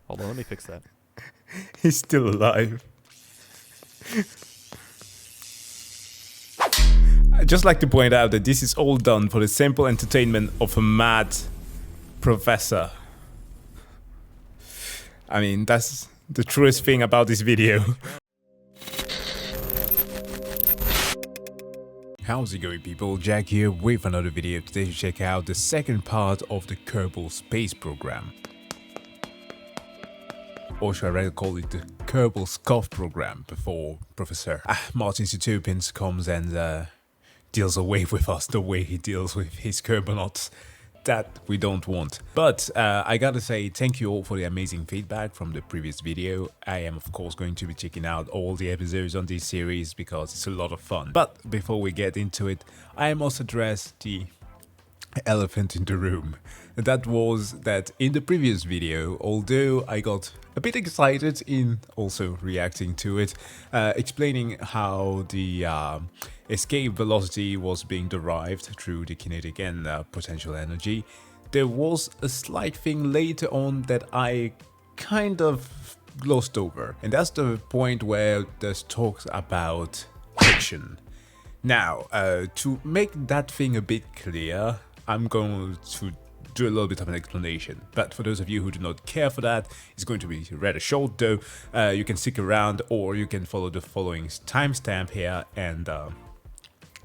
Hold on, let me fix that. He's still alive. I'd just like to point out that this is all done for the simple entertainment of a mad professor. I mean, that's the truest thing about this video. How's it going, people? Jack here with another video today to check out the second part of the Kerbal space program. Or should I rather call it the Kerbal Scuffed program before Professor Martincitopants comes and deals away with us the way he deals with his Kerbonauts. That we don't want. But I gotta say thank you all for the amazing feedback from the previous video. I am of course going to be checking out all the episodes on this series because it's a lot of fun. But before we get into it, I must address the elephant in the room. That was that in the previous video, although I got a bit excited in also reacting to it, explaining how the escape velocity was being derived through the kinetic and potential energy, there was a slight thing later on that I kind of glossed over, and that's the point where there's talks about friction. Now, to make that thing a bit clear, I'm going to do a little bit of an explanation, but for those of you who do not care for that, it's going to be rather short though. You can stick around or you can follow the following timestamp here and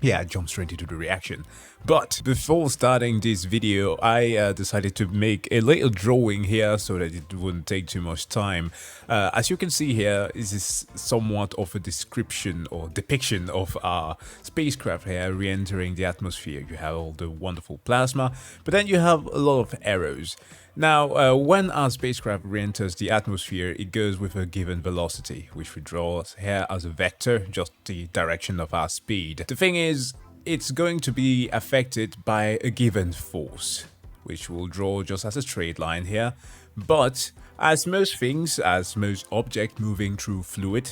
yeah, jump straight into the reaction. But before starting this video, I decided to make a little drawing here so that it wouldn't take too much time. As you can see here, this is somewhat of a description or depiction of our spacecraft here re-entering the atmosphere. You have all the wonderful plasma, but then you have a lot of arrows. Now, when our spacecraft re-enters the atmosphere, it goes with a given velocity, which we draw here as a vector, just the direction of our speed. The thing is, it's going to be affected by a given force, which we'll draw just as a straight line here. But as most things, as most object moving through fluid,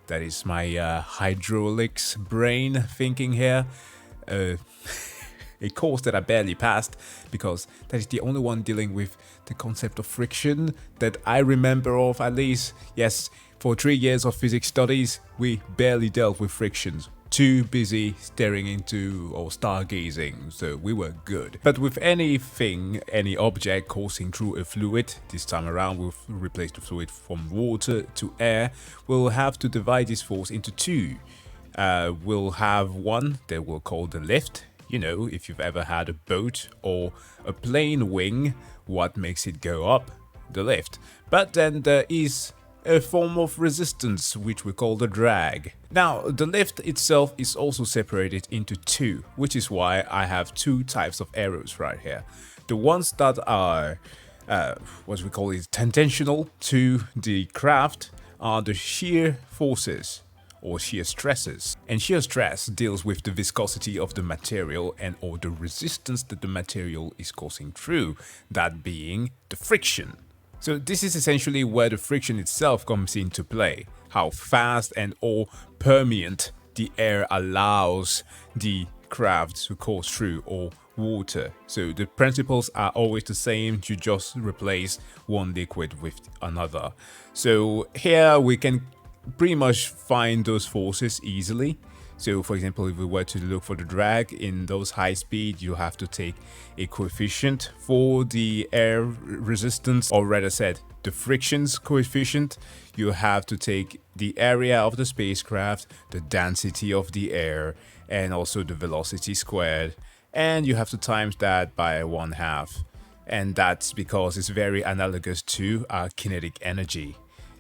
that is my hydraulics brain thinking here, a course that I barely passed because that is the only one dealing with the concept of friction that I remember of, at least. Yes, for 3 years of physics studies, we barely dealt with frictions. Too busy staring into or stargazing, so we were good. But with anything, any object coursing through a fluid, this time around we'll replace the fluid from water to air, we'll have to divide this force into two. We'll have one that we'll call the lift. You know, if you've ever had a boat or a plane wing, what makes it go up? The lift. But then there is a form of resistance which we call the drag. Now, the lift itself is also separated into two, which is why I have two types of arrows right here. The ones that are, what we call it, tangential to the craft are the shear forces, or shear stresses. And shear stress deals with the viscosity of the material and or the resistance that the material is causing through, that being the friction. So this is essentially where the friction itself comes into play, how fast and or permeant the air allows the craft to course through, or water. So the principles are always the same, you just replace one liquid with another. So here we can pretty much find those forces easily. So for example, if we were to look for the drag in those high speed, you have to take a coefficient for the air resistance, or rather said, the friction's coefficient. You have to take the area of the spacecraft, the density of the air, and also the velocity squared, and you have to times that by 1/2. And that's because it's very analogous to our kinetic energy.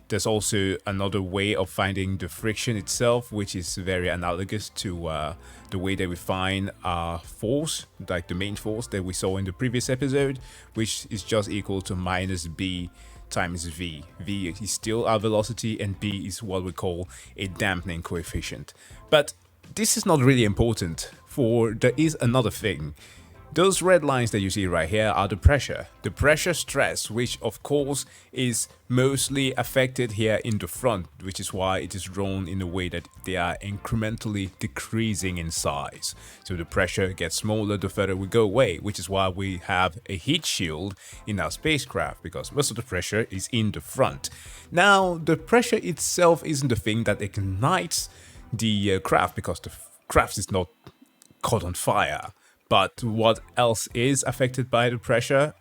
There's also another way of finding the friction itself, which is very analogous to the way that we find our force, like the main force that we saw in the previous episode, which is just equal to minus b times v. V is still our velocity and b is what we call a dampening coefficient. But this is not really important, for there is another thing. Those red lines that you see right here are the pressure stress, which of course is mostly affected here in the front, which is why it is drawn in a way that they are incrementally decreasing in size. So the pressure gets smaller the further we go away, which is why we have a heat shield in our spacecraft, because most of the pressure is in the front. Now, the pressure itself isn't the thing that ignites the craft, because the craft is not caught on fire. But what else is affected by the pressure?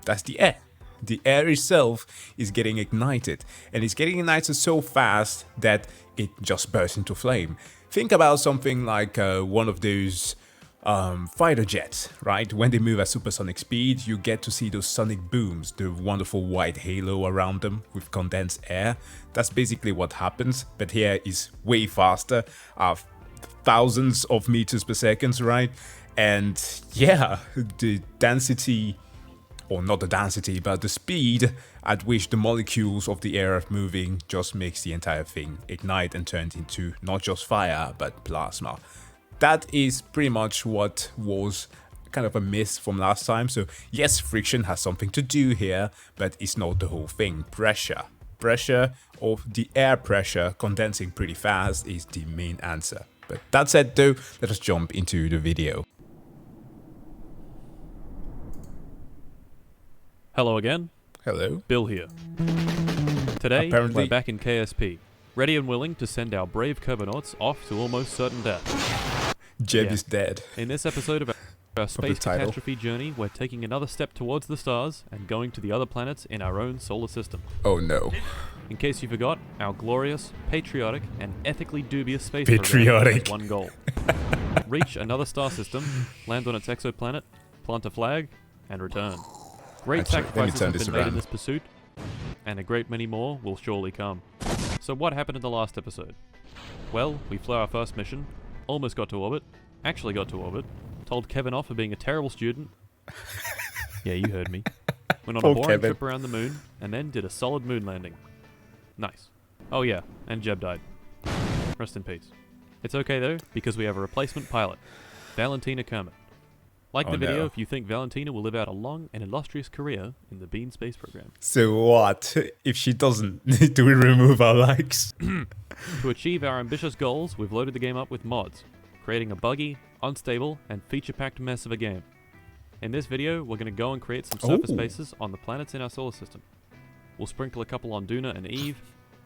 That's the air. The air itself is getting ignited, and it's getting ignited so fast that it just bursts into flame. Think about something like one of those fighter jets, right? When they move at supersonic speed, you get to see those sonic booms, the wonderful white halo around them with condensed air. That's basically what happens, but here is way faster, thousands of meters per second, right? And yeah, the density, or not the density, but the speed at which the molecules of the air are moving just makes the entire thing ignite and turn into not just fire, but plasma. That is pretty much what was kind of a miss from last time. So yes, friction has something to do here, but it's not the whole thing. Pressure of the air pressure condensing pretty fast is the main answer. But that said though, let us jump into the video. Hello again. Hello. Bill here. Today, Apparently we're back in KSP, ready and willing to send our brave Kerbonauts off to almost certain death. Jeb is dead. In this episode of our space title. catastrophe journey, we're taking another step towards the stars and going to the other planets in our own solar system. Oh no. In case you forgot, our glorious, patriotic, and ethically dubious space Patriotic. program has one goal. Reach another star system, land on its exoplanet, plant a flag, and return. Great Actually, sacrifices have been made around. in this pursuit, and a great many more will surely come. So what happened in the last episode? Well, we flew our first mission, almost got to orbit, actually got to orbit, told Kevin off for being a terrible student. Yeah, you heard me. Went on a boring trip around the moon, and then did a solid moon landing. Nice. Oh yeah, and Jeb died. Rest in peace. It's okay though, because we have a replacement pilot, Valentina Kerman. Like the video if you think Valentina will live out a long and illustrious career in the Bean space program. So what if she doesn't? Do we remove our likes? To achieve our ambitious goals, we've loaded the game up with mods, creating a buggy, unstable, and feature-packed mess of a game. In this video, we're going to go and create some surface bases on the planets in our solar system. We'll sprinkle a couple on Duna and Eve,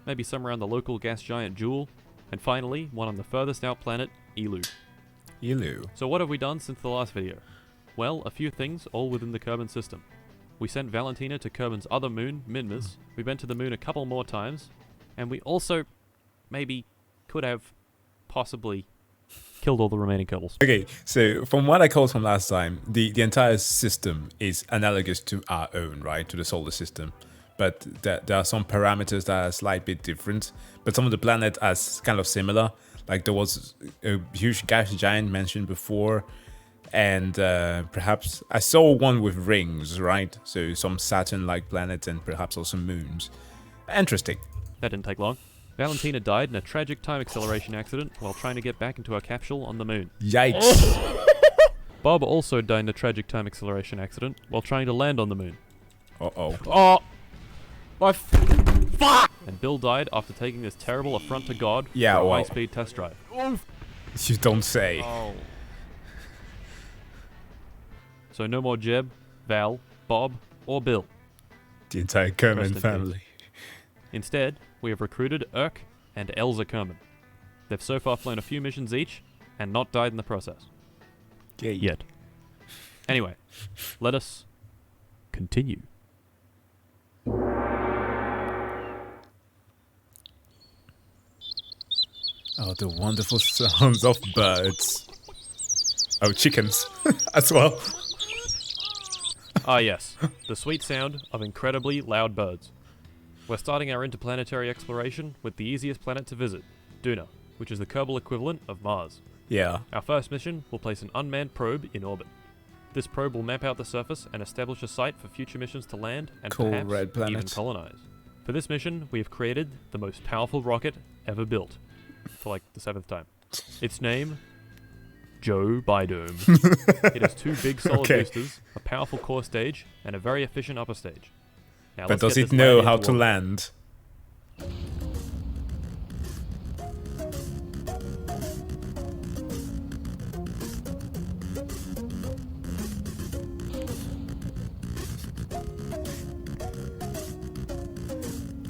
maybe some around the local gas giant Joule, and finally, one on the furthest out planet, Elu. So what have we done since the last video? Well, a few things, all within the Kerbal system. We sent Valentina to Kerban's other moon, Minmus. We went to the moon a couple more times, and we also, maybe, could have, possibly, killed all the remaining Kerbals. Okay, so from what I called from last time, the entire system is analogous to our own, right? To the solar system. But there are some parameters that are a slight bit different. But some of the planets are kind of similar. Like there was a huge gas giant mentioned before. And perhaps I saw one with rings, right? So some Saturn-like planets and perhaps also moons. Interesting. That didn't take long. Valentina died in a tragic time acceleration accident while trying to get back into her capsule on the moon. Yikes. Bob also died in a tragic time acceleration accident while trying to land on the moon. Uh-oh. Oh! My fuck! And Bill died after taking this terrible affront to God for a high-speed test drive. You don't say. Oh. So no more Jeb, Val, Bob, or Bill. The entire Kerman family. Instead, we have recruited Urk and Elza Kerman. They've so far flown a few missions each, and not died in the process. Yeah. Yet. Anyway, let us continue. Oh, the wonderful sounds of birds. Oh, chickens as well. Ah yes, the sweet sound of incredibly loud birds. We're starting our interplanetary exploration with the easiest planet to visit, Duna, which is the Kerbal equivalent of Mars. Yeah. Our first mission will place an unmanned probe in orbit. This probe will map out the surface and establish a site for future missions to land and perhaps even colonize. For this mission, we have created the most powerful rocket ever built, for like the 7th time. Its name Joe Bidome. It has 2 big solid boosters, a powerful core stage, and a very efficient upper stage. Now, But let's does get it this know landing how into to orbit. land?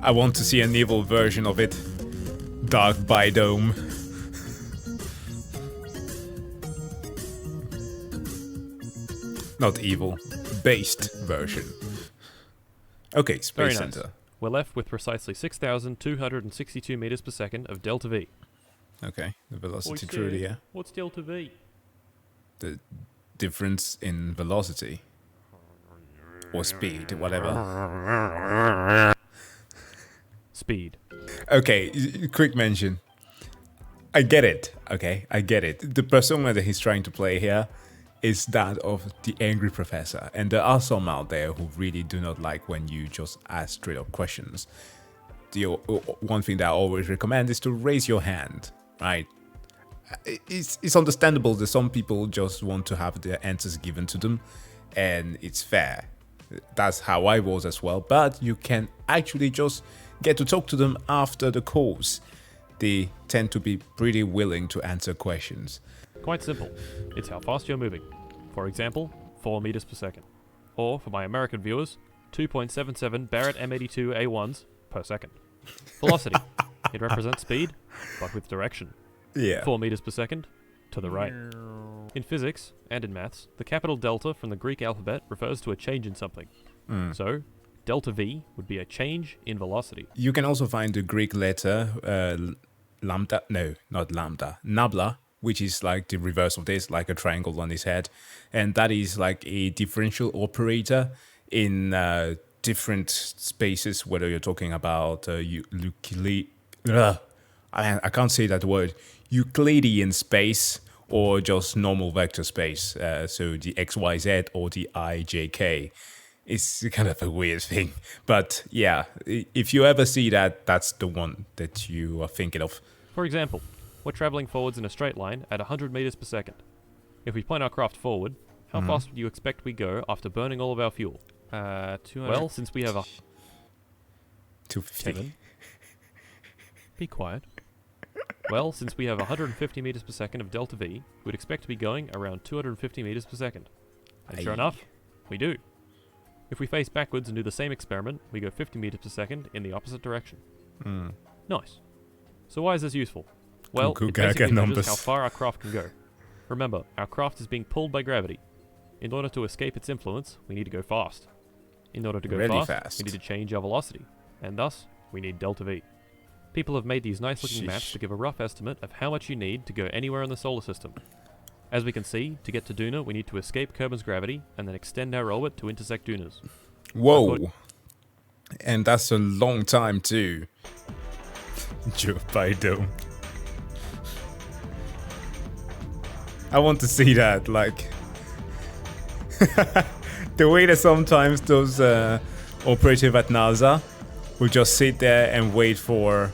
I want to see an evil version of it. Dark Bidome. Not evil. Based version. Okay, Very Space nice. Center. We're left with precisely 6,262 meters per second of delta V. Okay, the velocity Oyster. truly, yeah. What's delta V? The difference in velocity. Or speed, whatever. Speed. Okay, quick mention. I get it, okay? I get it. The persona that he's trying to play here is that of the angry professor. And there are some out there who really do not like when you just ask straight up questions. The one thing that I always recommend is to raise your hand, right? It's understandable that some people just want to have their answers given to them, and it's fair. That's how I was as well, but you can actually just get to talk to them after the course. They tend to be pretty willing to answer questions. Quite simple. It's how fast you're moving. For example, 4 meters per second. Or, for my American viewers, 2.77 Barrett M82 A1s per second. Velocity. It represents speed, but with direction. Yeah. 4 meters per second, to the right. In physics, and in maths, the capital delta from the Greek alphabet refers to a change in something. So, delta V would be a change in velocity. You can also find the Greek letter lambda, no, not lambda, nabla, which is like the reverse of this, like a triangle on his head. And that is like a differential operator in different spaces, whether you're talking about I can't say that word, Euclidean space or just normal vector space. So the XYZ or the IJK. It's kind of a weird thing. But yeah, if you ever see that, that's the one that you are thinking of. For example, we're traveling forwards in a straight line at 100 meters per second. If we point our craft forward, how fast would you expect we go after burning all of our fuel? 200. Well, since we have a... 250. Kevin? Be quiet. Well, since we have 150 meters per second of delta V, we'd expect to be going around 250 meters per second. And sure enough, we do. If we face backwards and do the same experiment, we go 50 meters per second in the opposite direction. Nice. So why is this useful? Well, it basically measures how far our craft can go. Remember, our craft is being pulled by gravity. In order to escape its influence, we need to go fast. In order to go Really fast, we need to change our velocity. And thus, we need delta V. People have made these nice looking maps to give a rough estimate of how much you need to go anywhere in the solar system. As we can see, to get to Duna, we need to escape Kerbal's gravity and then extend our orbit to intersect Duna's. Whoa. And that's a long time too. Joe Bidome. I want to see that, like... the way that sometimes those operative at NASA will just sit there and wait for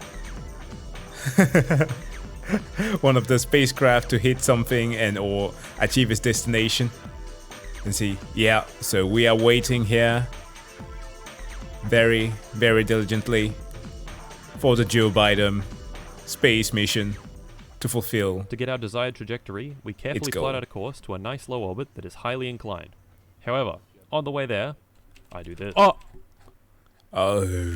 one of the spacecraft to hit something and or achieve its destination. And see, yeah, so we are waiting here very, very diligently for the Joe Bidome space mission to fulfill. To get our desired trajectory, we carefully plot out a course to a nice low orbit that is highly inclined. However, on the way there, I do this. Oh!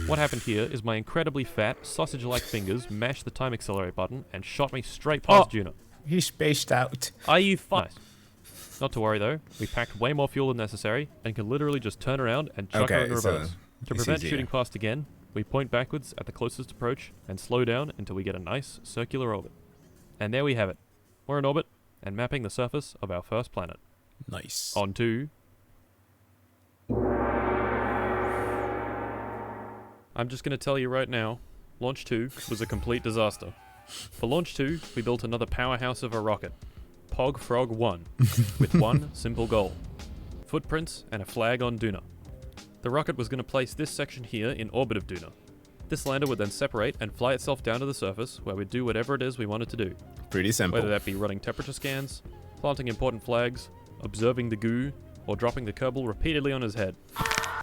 What happened here is my incredibly fat, sausage-like fingers mashed the time accelerate button and shot me straight past Juno. He spaced out. Are you nice. Not to worry though, we packed way more fuel than necessary and can literally just turn around and chuck her in reverse. To prevent shooting past again, we point backwards at the closest approach and slow down until we get a nice circular orbit. And there we have it. We're in orbit and mapping the surface of our first planet. Nice. On to... I'm just going to tell you right now, Launch 2 was a complete disaster. For Launch 2, we built another powerhouse of a rocket, Pog Frog 1, with one simple goal: footprints and a flag on Duna. The rocket was going to place this section here in orbit of Duna. This lander would then separate and fly itself down to the surface, where we'd do whatever it is we wanted to do. Pretty simple. Whether that be running temperature scans, planting important flags, observing the goo, or dropping the Kerbal repeatedly on his head.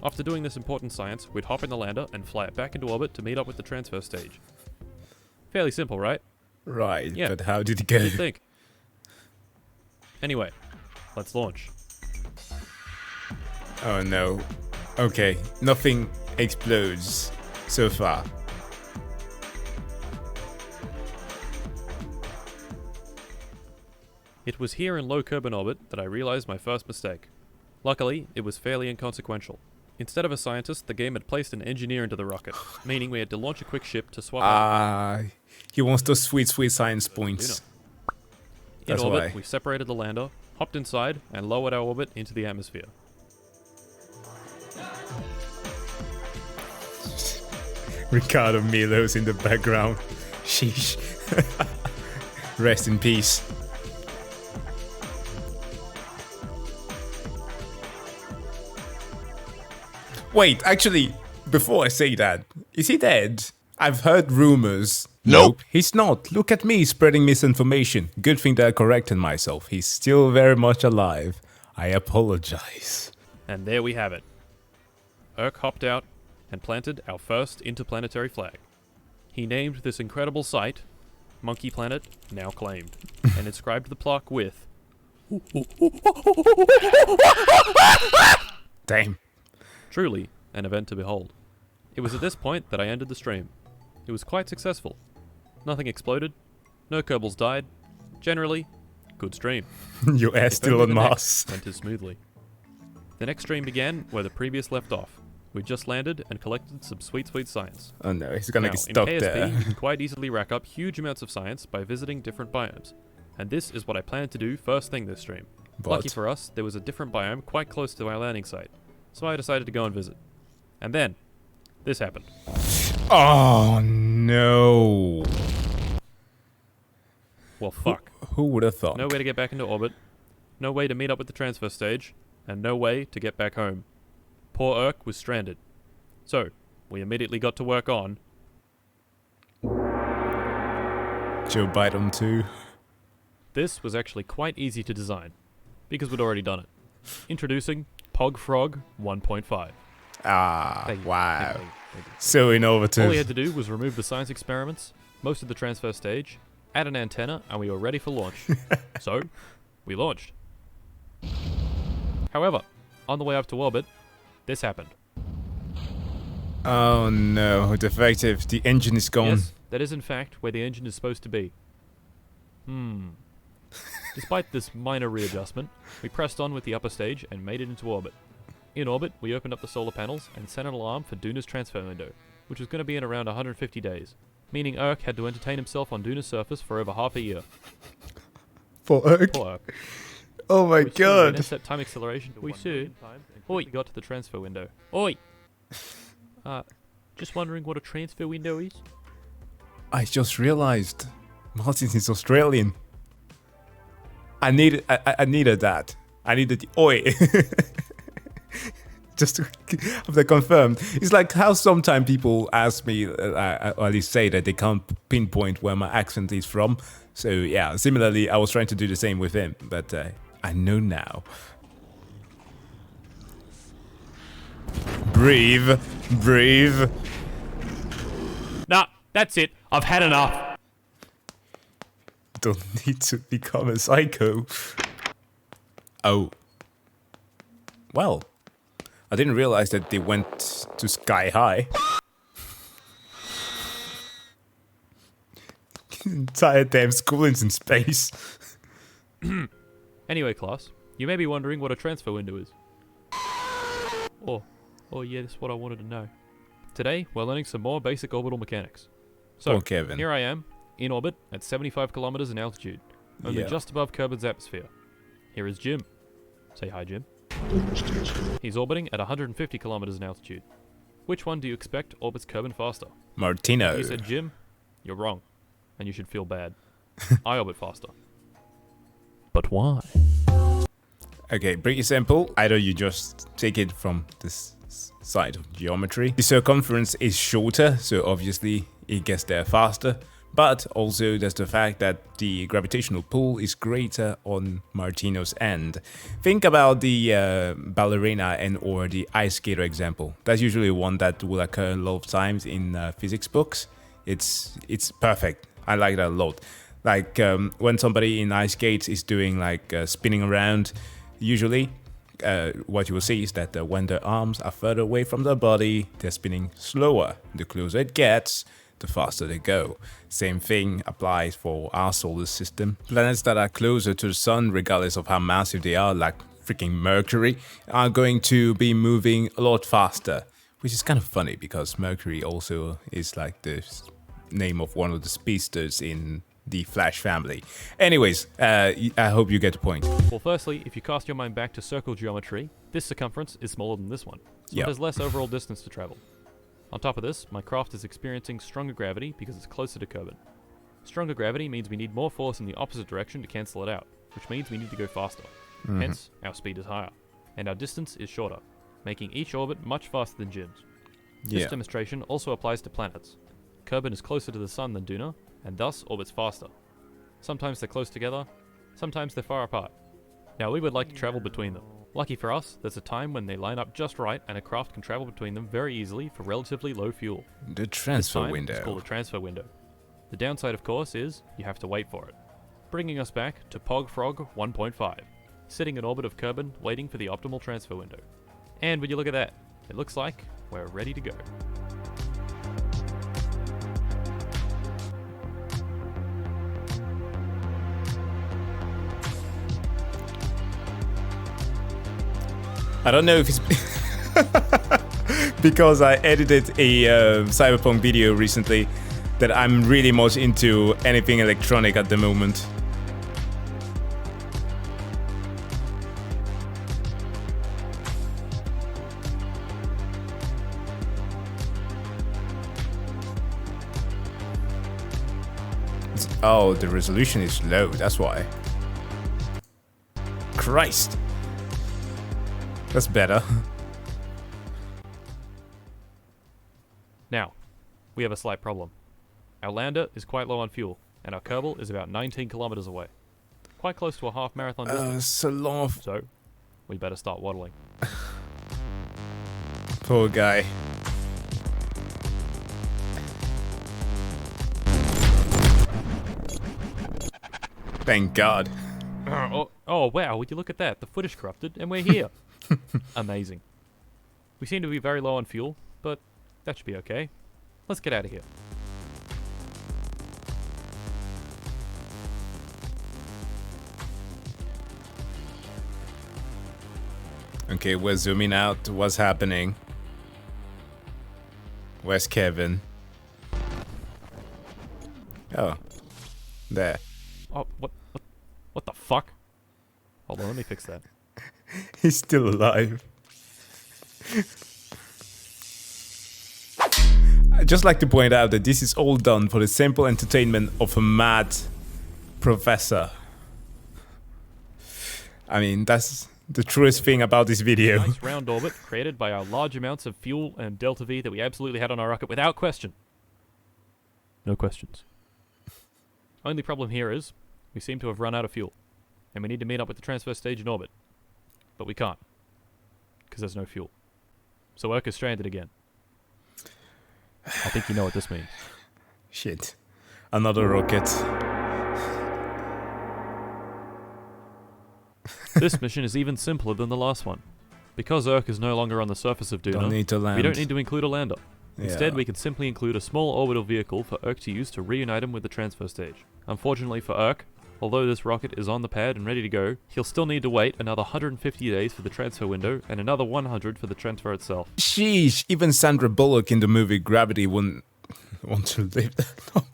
After doing this important science, we'd hop in the lander and fly it back into orbit to meet up with the transfer stage. Fairly simple, right? Right, Yeah. but how did it go? You'd think. Anyway, let's launch. Oh no. Okay, nothing explodes so far. It was here in low Kerbal orbit that I realized my first mistake. Luckily, it was fairly inconsequential. Instead of a scientist, the game had placed an engineer into the rocket, meaning we had to launch a quick ship to swap out. He wants those sweet science points. In That's orbit, why. we separated the lander, hopped inside, and lowered our orbit into the atmosphere. Ricardo Milos in the background. Sheesh. Rest in peace. Wait, actually, before I say that, is he dead? I've heard rumors. Nope. He's not. Look at me spreading misinformation. Good thing that I corrected myself. He's still very much alive. I apologize. And there we have it. Urk hopped out and planted our first interplanetary flag. He named this incredible site Monkey Planet, now claimed, and inscribed the plaque with Damn. truly an event to behold. It was at this point that I ended the stream. It was quite successful. Nothing exploded, no Kerbals died. Generally, good stream. Your ass If still only on the Mars. next went as smoothly. The next stream began where the previous left off. We just landed and collected some sweet science. Oh no, he's gonna Now, get stuck in KSP, there. you can quite easily rack up huge amounts of science by visiting different biomes. And this is what I planned to do first thing this stream. Lucky But for us, there was a different biome quite close to our landing site. So I decided to go and visit. And then, this happened. oh no. Well, fuck. Who would have thought? No way to get back into orbit, no way to meet up with the transfer stage, and no way to get back home. Poor Urk was stranded. So, we immediately got to work on Joe Biden too. This was actually quite easy to design, because we'd already done it. Introducing PogFrog 1.5. Ah, Thank you, wow. thank you, thank you. So innovative. All we had to do was remove the science experiments, most of the transfer stage, add an antenna, and we were ready for launch. So, we launched. However, on the way up to orbit, this happened. Oh no, defective. The engine is gone. Yes, that is in fact where the engine is supposed to be. Despite this minor readjustment, we pressed on with the upper stage and made it into orbit. In orbit, we opened up the solar panels and set an alarm for Duna's transfer window, which was going to be in around 150 days, meaning Urk had to entertain himself on Duna's surface for over half a year. For Urk. Poor Urk. Oh my We still god. intercept time acceleration to we soon. Oi, got to the transfer window. Oi! Just wondering what a transfer window is? I just realized Martin is Australian. I needed that. I needed the oi. Just to have that confirmed. It's like how sometimes people ask me, or at least say that they can't pinpoint where my accent is from. So yeah, similarly, I was trying to do the same with him, but I know now. Breathe, breathe. Nah, that's it. I've had enough. Don't need to become a psycho. Oh. Well, I didn't realize that they went to sky high. Entire damn school is in space. Anyway, class, you may be wondering what a transfer window is. Oh yeah, that's what I wanted to know. Today, we're learning some more basic orbital mechanics. So, Oh, Kevin. here I am, in orbit, at 75 kilometers in altitude, only Yeah. just above Kerbal's atmosphere. Here is Jim. Say hi, Jim. He's orbiting at 150 kilometers in altitude. Which one do you expect orbits Kerbal faster? Martino. You said Jim? You're wrong. And you should feel bad. I orbit faster. But why? Okay, pretty simple. Either you just take it from this side of geometry. The circumference is shorter, so obviously it gets there faster. But also there's the fact that the gravitational pull is greater on Martino's end. Think about the ballerina and or the ice skater example. That's usually one that will occur a lot of times in physics books. It's perfect. I like that a lot. Like when somebody in ice skates is doing like spinning around, usually what you will see is that when their arms are further away from their body, they're spinning slower. The closer it gets, the faster they go. Same thing applies for our solar system. Planets that are closer to the sun, regardless of how massive they are, like freaking Mercury, are going to be moving a lot faster. Which is kind of funny because Mercury also is like the name of one of the speedsters in the Flash family. Anyways, I hope you get the point. Well, firstly, if you cast your mind back to circle geometry, this circumference is smaller than this one, so there's less overall distance to travel. On top of this, my craft is experiencing stronger gravity because it's closer to Kerbal. Stronger gravity means we need more force in the opposite direction to cancel it out, which means we need to go faster. Hence, our speed is higher, and our distance is shorter, making each orbit much faster than Jim's. This demonstration also applies to planets. Kerbal is closer to the Sun than Duna, and thus orbits faster. Sometimes they're close together, sometimes they're far apart. Now we would like to travel between them. Lucky for us, there's a time when they line up just right and a craft can travel between them very easily for relatively low fuel. The transfer window. It's called a transfer window. The downside, of course, is you have to wait for it. Bringing us back to Pogfrog 1.5, sitting in orbit of Kerbal waiting for the optimal transfer window. And would you look at that, it looks like we're ready to go. I don't know if it's because I edited a Cyberpunk video recently that I'm really much into anything electronic at the moment. Oh, the resolution is low, that's why. Christ. That's better. Now, we have a slight problem. Our lander is quite low on fuel, and our Kerbal is about 19 kilometers away. Quite close to a half marathon distance. So long. So, we better start waddling. Poor guy. Thank God. Oh wow, would you look at that? The footage corrupted, and we're here. Amazing. We seem to be very low on fuel, but that should be okay. Let's get out of here. Okay, we're zooming out. What's happening? Where's Kevin? Oh, there. Oh, what the fuck? Hold on, let me fix that. He's still alive. I'd just like to point out that this is all done for the simple entertainment of a mad professor. I mean, that's the truest thing about this video. Nice round orbit created by our large amounts of fuel and delta V that we absolutely had on our rocket without question. No questions. Only problem here is we seem to have run out of fuel, and we need to meet up with the transfer stage in orbit. But we can't, because there's no fuel. So Urk is stranded again. I think you know what this means. Shit. Another rocket. This mission is even simpler than the last one. Because Urk is no longer on the surface of Duna, Don't need to land. we don't need to include a lander. Instead, Yeah. we can simply include a small orbital vehicle for Urk to use to reunite him with the transfer stage. Unfortunately for Urk, although this rocket is on the pad and ready to go, he'll still need to wait another 150 days for the transfer window and another 100 for the transfer itself. Sheesh, even Sandra Bullock in the movie Gravity wouldn't want to live that long.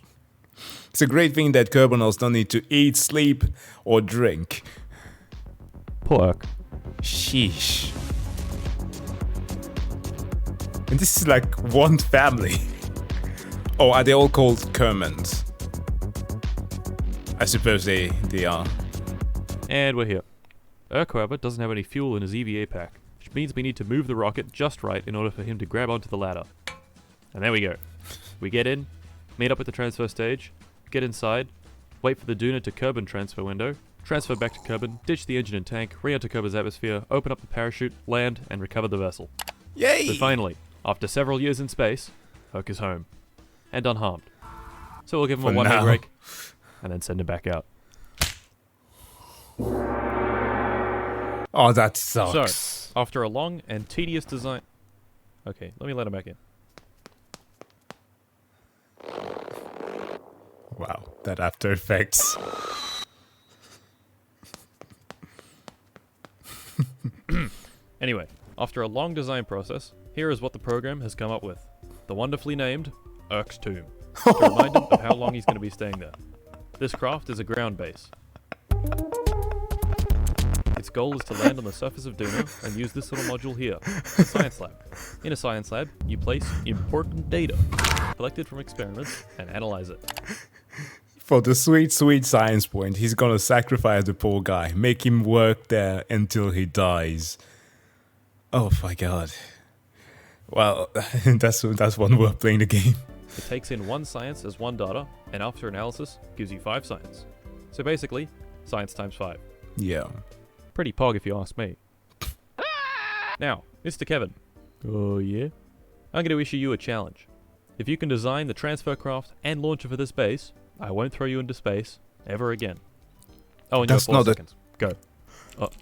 It's a great thing that Kerbals don't need to eat, sleep, or drink. Poor Urk. Sheesh. And this is like one family. Oh, are they all called Kermans? I suppose they are. And we're here. Urk, however, doesn't have any fuel in his EVA pack, which means we need to move the rocket just right in order for him to grab onto the ladder. And there we go. We get in, meet up with the transfer stage, get inside, wait for the Duna to Kerbal transfer window, transfer back to Kerbal, ditch the engine and tank, re-enter Kerbal's atmosphere, open up the parachute, land, and recover the vessel. Yay! So finally, after several years in space, Herc is home. And unharmed. So we'll give him a one-day break, and then send him back out. Oh, that sucks. So, after a long and tedious design... Okay, let me let him back in. Wow, that After Effects. Anyway, after a long design process, here is what the program has come up with. The wonderfully named Urk's Tomb, to remind him of how long he's going to be staying there. This craft is a ground base. Its goal is to land on the surface of Duna and use this little module here, the science lab. In a science lab, you place important data, collected from experiments, and analyze it. For the sweet, sweet science point, he's gonna sacrifice the poor guy, make him work there until he dies. Oh my god. Well, that's one way of playing the game. It takes in one science as one data, and after analysis, gives you 5 science. So basically, science times 5. Yeah. Pretty pog if you ask me. Now, Mr. Kevin. Oh yeah? I'm going to issue you a challenge. If you can design the transfer craft and launcher for this base, I won't throw you into space ever again. Oh, and you have 4 seconds. Go.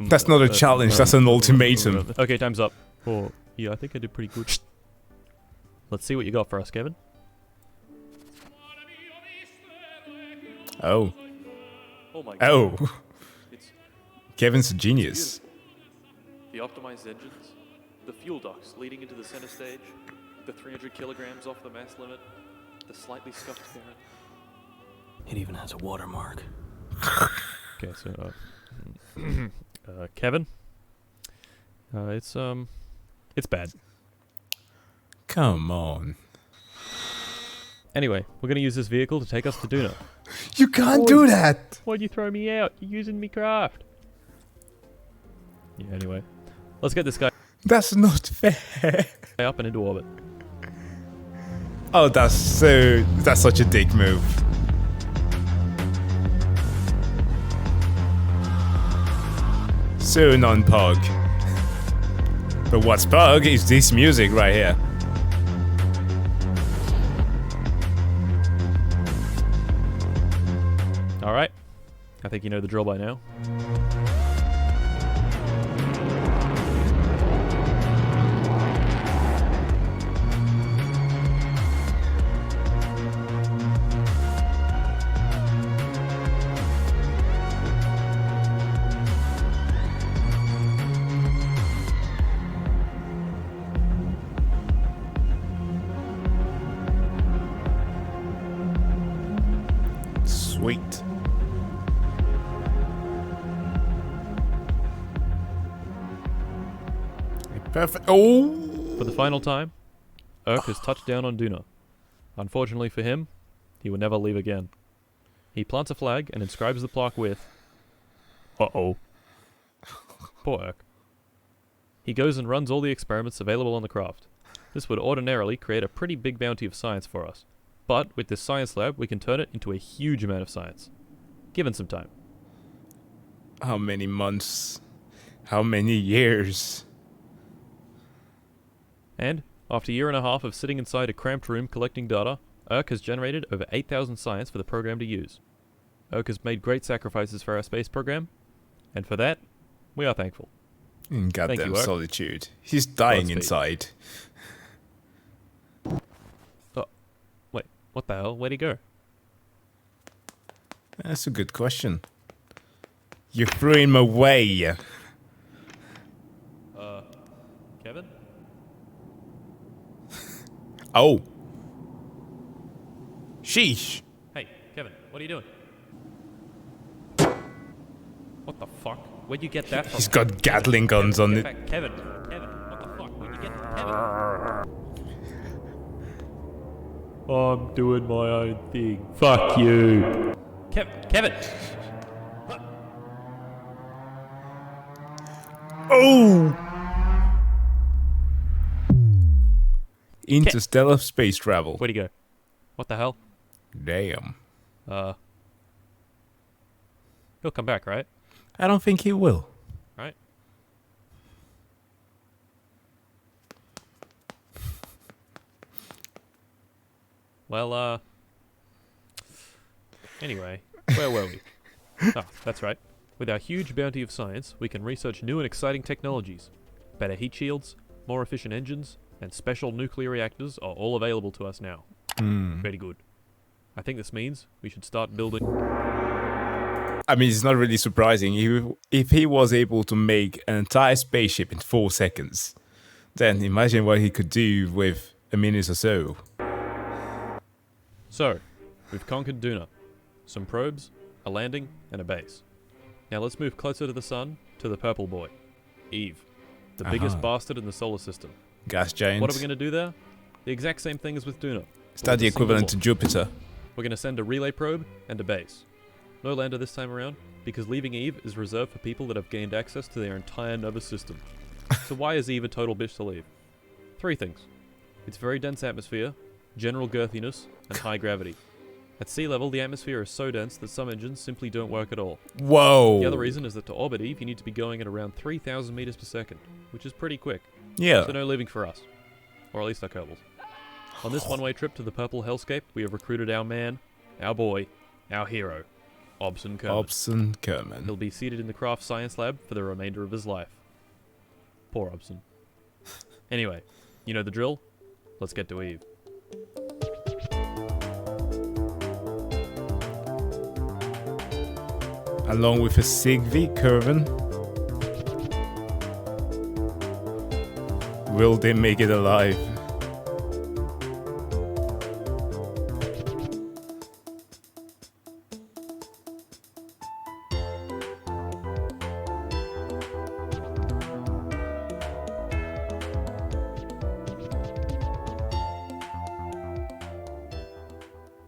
That's not a challenge, that's an ultimatum. Okay, time's up. Oh, yeah, I think I did pretty good. Let's see what you got for us, Kevin. Oh. Oh my god. Oh. Kevin's a genius. The optimized engines, the fuel ducts leading into the center stage, the 300 kilograms off the mass limit, the slightly scuffed parent. It even has a watermark. Okay, so Kevin, it's bad. Come on. Anyway, we're gonna use this vehicle to take us to Duna. You can't do that! Why'd you throw me out? You're using me craft. Yeah, anyway. Let's get this guy That's not fair. up and into orbit. Oh, that's such a dick move. So non-pog. But what's pog is this music right here. Alright. I think you know the drill by now. Sweet. Perfect. Oh! For the final time, Urk has touched down on Duna. Unfortunately for him, he will never leave again. He plants a flag and inscribes the plaque with... Uh-oh. Poor Urk. He goes and runs all the experiments available on the craft. This would ordinarily create a pretty big bounty of science for us. But with this science lab, we can turn it into a huge amount of science. Given some time. How many months? How many years? And, after a year and a half of sitting inside a cramped room collecting data, Urk has generated over 8,000 science for the program to use. Urk has made great sacrifices for our space program, and for that, we are thankful. In goddamn Thank you, Urk. solitude. He's dying Godspeed. inside. Oh, wait, what the hell? Where'd he go? That's a good question. You threw him away. Kevin? Oh. Sheesh. Hey, Kevin, what are you doing? What the fuck? Where'd you get that from? He's got Gatling guns on it. Kevin, what the fuck? Where'd you get Kevin? I'm doing my own thing. Fuck you. Kevin! Oh! Interstellar space travel. Where'd he go? What the hell? Damn. He'll come back, right? I don't think he will. Right? Well, anyway, where were we? Ah, that's right. With our huge bounty of science, we can research new and exciting technologies. Better heat shields, more efficient engines, and special nuclear reactors are all available to us now. Very good. I think this means we should start building... I mean, it's not really surprising. If he was able to make an entire spaceship in 4 seconds, then imagine what he could do with a minute or so. So, we've conquered Duna. Some probes, a landing, and a base. Now let's move closer to the sun, to the purple boy. Eve. The biggest bastard in the solar system. Gas giant. What are we going to do there? The exact same thing as with Duna. Is that the equivalent to Jupiter? We're going to send a relay probe and a base. No lander this time around, because leaving Eve is reserved for people that have gained access to their entire nervous system. So why is Eve a total bitch to leave? 3 things. Its very dense atmosphere, general girthiness, and high gravity. At sea level, the atmosphere is so dense that some engines simply don't work at all. Whoa! The other reason is that to orbit Eve, you need to be going at around 3,000 meters per second, which is pretty quick. Yeah. So no leaving for us. Or at least our Kerbals. On this one-way trip to the purple hellscape, we have recruited our man, our boy, our hero, Obson Kerman. Obson Kerman. He'll be seated in the craft science lab for the remainder of his life. Poor Obson. Anyway, you know the drill? Let's get to Eve. Along with a Sigvi Kerman. Will they make it alive?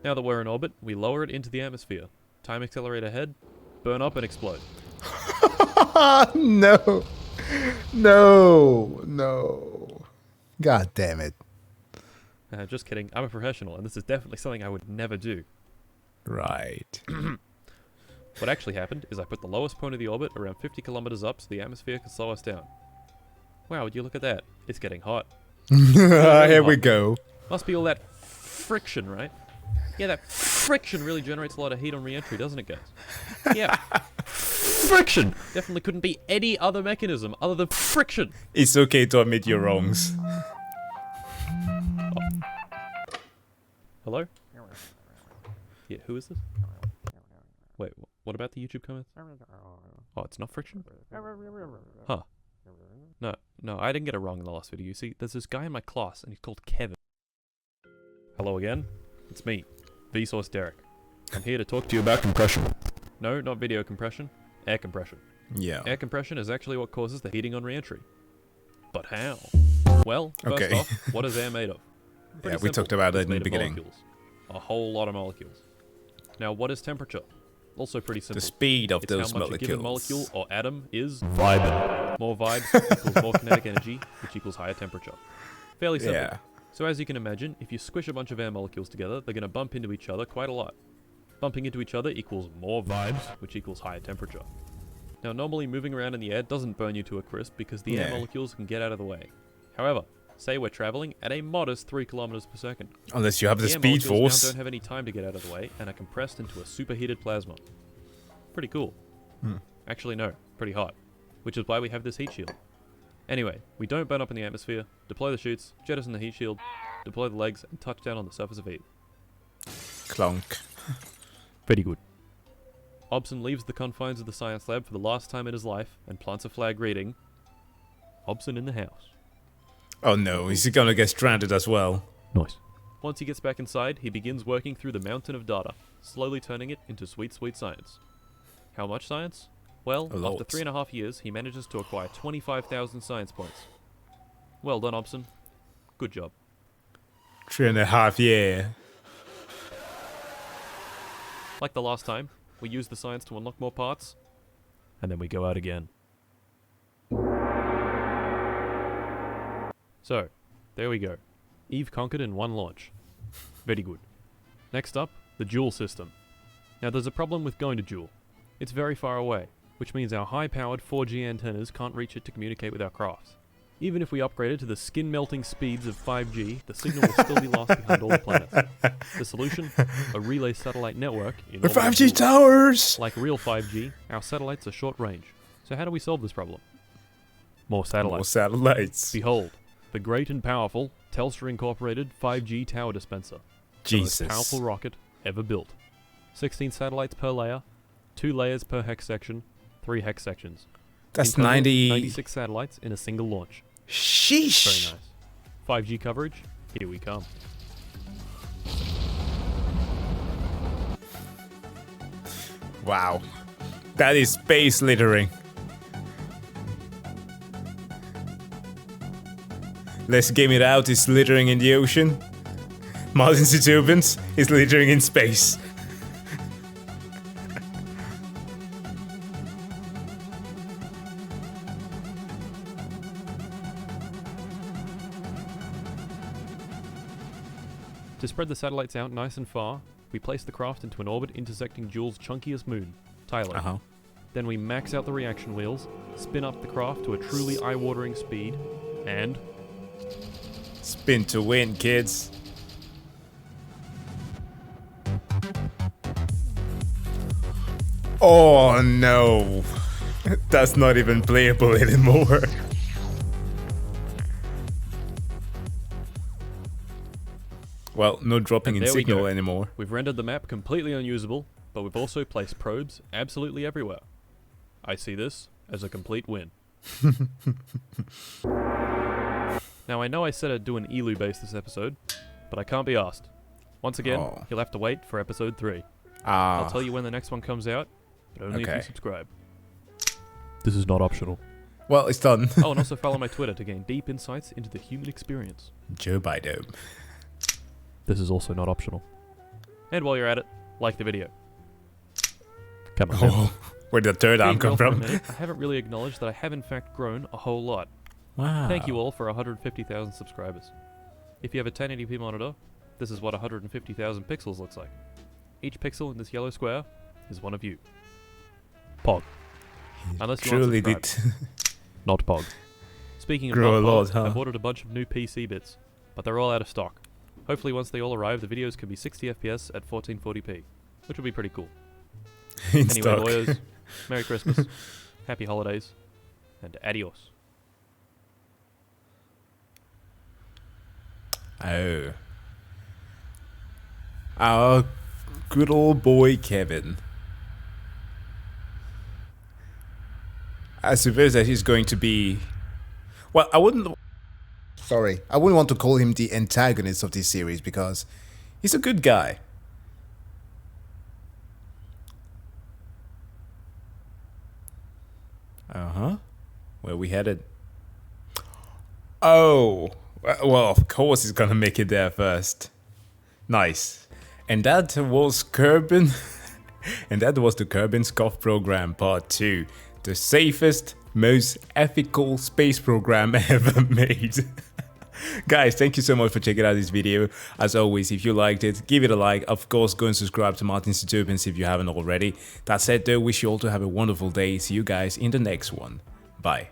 Now that we're in orbit, we lower it into the atmosphere. Time accelerator ahead, burn up and explode. No. No. God damn it. Just kidding, I'm a professional, and this is definitely something I would never do. Right. What actually happened is I put the lowest point of the orbit around 50 kilometers up so the atmosphere could slow us down. Wow, would you look at that? It's getting hot. Here we go. Must be all that friction, right? Yeah, that friction really generates a lot of heat on re-entry, doesn't it, guys? Yeah. Friction! Definitely couldn't be any other mechanism other than friction. It's okay to admit your wrongs. Oh. Hello? Yeah, who is this? Wait, what about the YouTube comments? Oh, it's not friction? Huh. No, I didn't get it wrong in the last video. You see, there's this guy in my class, and he's called Kevin. Hello again. It's me, Vsauce Derek. I'm here to talk to you about compression. No, not video compression. Air compression. Yeah. Air compression is actually what causes the heating on re-entry. But how? Well, first off, what is air made of? Pretty we talked about it in the beginning. Molecules. A whole lot of molecules. Now, what is temperature? Also pretty simple. The speed of those how much molecules. a given molecule or atom is Vibing. More vibes equals more kinetic energy, which equals higher temperature. Fairly simple. Yeah. So as you can imagine, if you squish a bunch of air molecules together, they're going to bump into each other quite a lot. Bumping into each other equals more vibes, which equals higher temperature. Now normally moving around in the air doesn't burn you to a crisp because the air molecules can get out of the way. However, say we're traveling at a modest 3 kilometers per second. Unless you have the air speed molecules force. now don't have any time to get out of the way and are compressed into a superheated plasma. Pretty cool. Actually no, pretty hot. Which is why we have this heat shield. Anyway, we don't burn up in the atmosphere, deploy the chutes, jettison the heat shield, deploy the legs, and touch down on the surface of Eve. Clunk. Very good. Obson leaves the confines of the science lab for the last time in his life and plants a flag reading, Obson in the house. Oh no, is he gonna get stranded as well? Nice. Once he gets back inside, he begins working through the mountain of data, slowly turning it into sweet, sweet science. How much science? Well, after 3.5 years, he manages to acquire 25,000 science points. Well done, Obson. Good job. 3.5 years. Like the last time, we use the science to unlock more parts, and then we go out again. So, there we go. Eve conquered in one launch. Very good. Next up, the dual system. Now there's a problem with going to Joule. It's very far away, which means our high-powered 4G antennas can't reach it to communicate with our crafts. Even if we upgraded to the skin-melting speeds of 5G, the signal will still be lost behind all the planets. The solution? A relay satellite network in The orbit of 5G Joule. towers! Like real 5G, our satellites are short range. So how do we solve this problem? More satellites. More satellites. Behold, the great and powerful Telstra Incorporated 5G tower dispenser. The most Jesus. powerful rocket ever built. 16 satellites per layer, 2 layers per hex section, 3 hex sections. That's In total, 90... 96 satellites in a single launch. Sheesh! Very nice. 5G coverage, here we come. Wow. That is space littering. Let's Game It Out is littering in the ocean. Martincitopants is littering in space. To spread the satellites out nice and far, we place the craft into an orbit intersecting Joule's chunkiest moon, Tylo. Uh-huh. Then we max out the reaction wheels, spin up the craft to a truly eye-watering speed, and... Spin to win, kids. Oh no. That's not even playable anymore. Well, no dropping And in there we signal go. anymore. We've rendered the map completely unusable, but we've also placed probes absolutely everywhere. I see this as a complete win. Now I know I said I'd do an ELU base this episode, but I can't be asked. Once again, Oh. you'll have to wait for episode 3. Ah. I'll tell you when the next one comes out, but only if Okay. you subscribe. This is not optional. Well, it's done. Oh, and also follow my Twitter to gain deep insights into the human experience. Joe Biden. This is also not optional. And while you're at it, like the video. Come on. Oh, where did the third arm Being come real for a from? minute, I haven't really acknowledged that I have in fact grown a whole lot. Wow. Thank you all for 150,000 subscribers. If you have a 1080p monitor, this is what 150,000 pixels looks like. Each pixel in this yellow square is one of you. Pog. Unless you Truly unsubscribe. did. Not Pog. Speaking of Grow not a lot, Pog, huh? I've ordered a bunch of new PC bits, but they're all out of stock. Hopefully once they all arrive, the videos can be 60 FPS at 1440p, which would be pretty cool. In Anyway, stock. lawyers, Merry Christmas, Happy Holidays, and adios. Oh. Our good old boy Kevin. I suppose that he's going to be... Well, I wouldn't... Sorry. I wouldn't want to call him the antagonist of this series because he's a good guy. Uh-huh. Where we headed? Oh. Well, of course he's gonna make it there first. Nice. And that was Kerbal. And that was the Kerbal Scuffed program part 2. The safest, most ethical space program ever made. Guys, thank you so much for checking out this video. As always, if you liked it, give it a like. Of course, go and subscribe to Martincitopants if you haven't already. That said though, wish you all to have a wonderful day. See you guys in the next one. Bye.